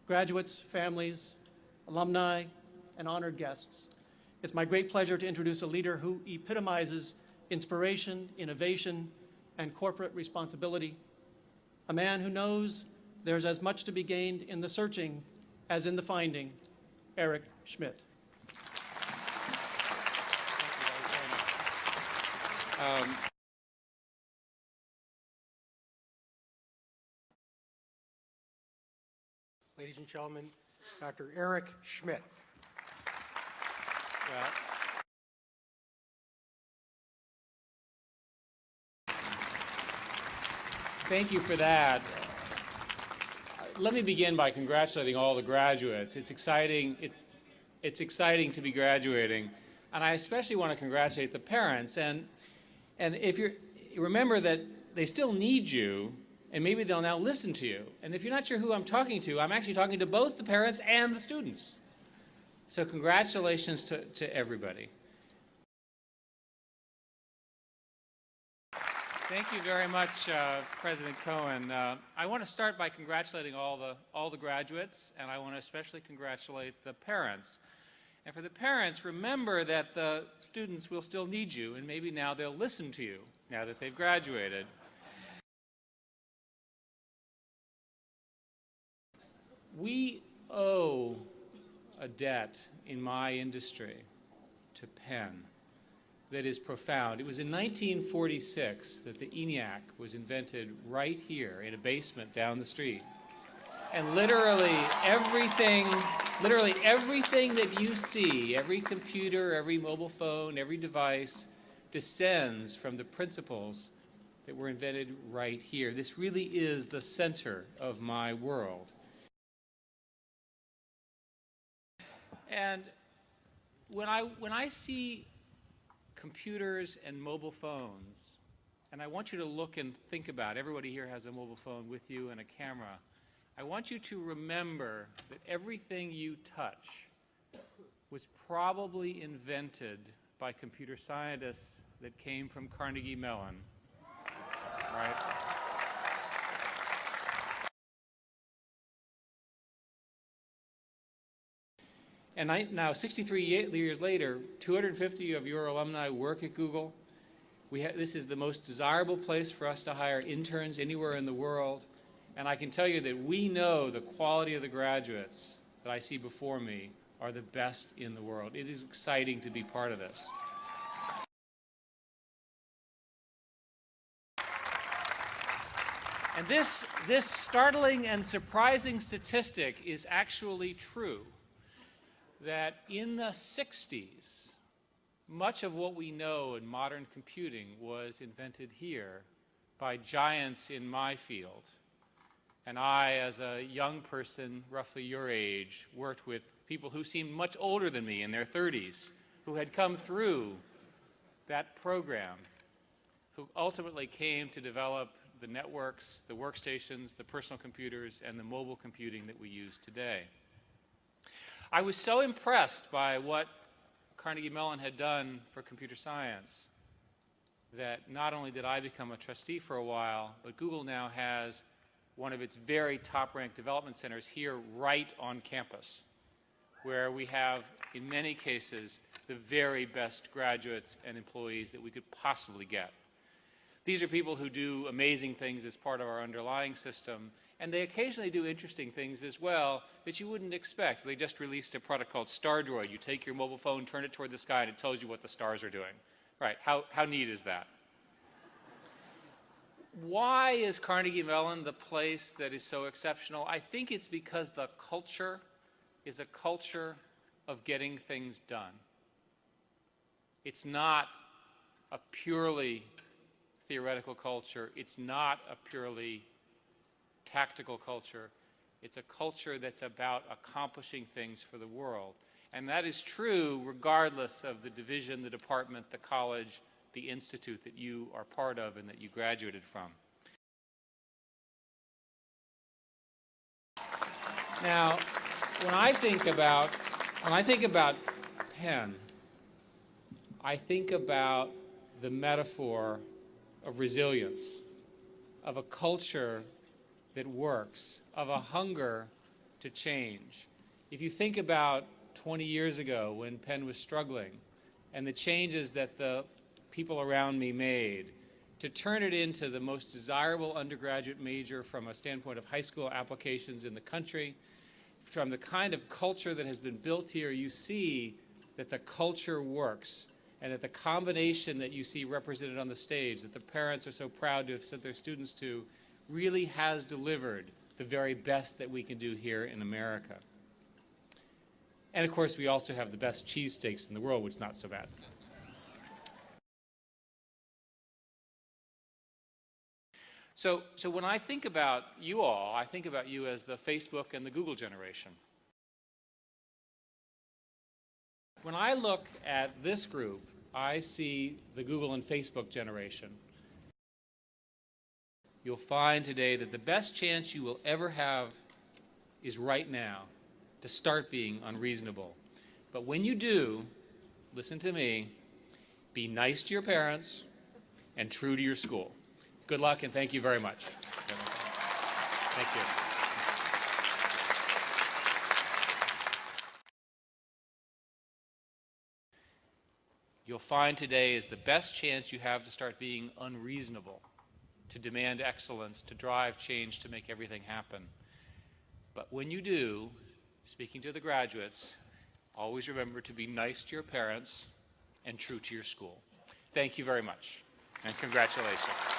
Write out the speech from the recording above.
graduates, families, alumni, and honored guests. It's my great pleasure to introduce a leader who epitomizes inspiration, innovation, and corporate responsibility, a man who knows there's as much to be gained in the searching as in the finding, Eric Schmidt. Ladies and gentlemen, Dr. Eric Schmidt. Well, thank you for that. Let me begin by congratulating all the graduates. It's exciting. It's exciting to be graduating, and I especially want to congratulate the parents. And if you remember that they still need you, and maybe they'll now listen to you. And if you're not sure who I'm talking to, I'm actually talking to both the parents and the students. So congratulations to everybody. Thank you very much, President Cohen. I want to start by congratulating all the graduates, and I want to especially congratulate the parents. And for the parents, remember that the students will still need you, and maybe now they'll listen to you now that they've graduated. We owe a debt in my industry to Penn that is profound. It was in 1946 that the ENIAC was invented right here in a basement down the street. And literally everything that you see, every computer, every mobile phone, every device, descends from the principles that were invented right here. This really is the center of my world. And when I see computers and mobile phones, and I want you to look and think about, everybody here has a mobile phone with you and a camera, I want you to remember that everything you touch was probably invented by computer scientists that came from Carnegie Mellon, right? And now, 63 years later, 250 of your alumni work at Google. This is the most desirable place for us to hire interns anywhere in the world. And I can tell you that we know the quality of the graduates that I see before me are the best in the world. It is exciting to be part of this. And this startling and surprising statistic is actually true. That in the 60s, much of what we know in modern computing was invented here by giants in my field. And I, as a young person, roughly your age, worked with people who seemed much older than me, in their 30s, who had come through that program, who ultimately came to develop the networks, the workstations, the personal computers, and the mobile computing that we use today. I was so impressed by what Carnegie Mellon had done for computer science that not only did I become a trustee for a while, but Google now has one of its very top-ranked development centers here right on campus, where we have, in many cases, the very best graduates and employees that we could possibly get. These are people who do amazing things as part of our underlying system, and they occasionally do interesting things as well that you wouldn't expect. They just released a product called StarDroid. You take your mobile phone, turn it toward the sky, and it tells you what the stars are doing. Right, how neat is that? Why is Carnegie Mellon the place that is so exceptional? I think it's because the culture is a culture of getting things done. It's not a purely theoretical culture. It's not a purely tactical culture. It's a culture that's about accomplishing things for the world. And that is true regardless of the division, the department, the college, the institute that you are part of and that you graduated from. Now, when I think about Penn, I think about the metaphor of resilience, of a culture that works, of a hunger to change. If you think about 20 years ago when Penn was struggling and the changes that the people around me made to turn it into the most desirable undergraduate major from a standpoint of high school applications in the country, from the kind of culture that has been built here, you see that the culture works, and that the combination that you see represented on the stage, that the parents are so proud to have sent their students to, really has delivered the very best that we can do here in America. And of course, we also have the best cheesesteaks in the world, which is not so bad. So when I think about you all, I think about you as the Facebook and the Google generation. When I look at this group, I see the Google and Facebook generation. You'll find today that the best chance you will ever have is right now to start being unreasonable. But when you do, listen to me, be nice to your parents and true to your school. Good luck, and thank you very much. Thank you. You'll find today is the best chance you have to start being unreasonable, to demand excellence, to drive change, to make everything happen. But when you do, speaking to the graduates, always remember to be nice to your parents and true to your school. Thank you very much, and congratulations.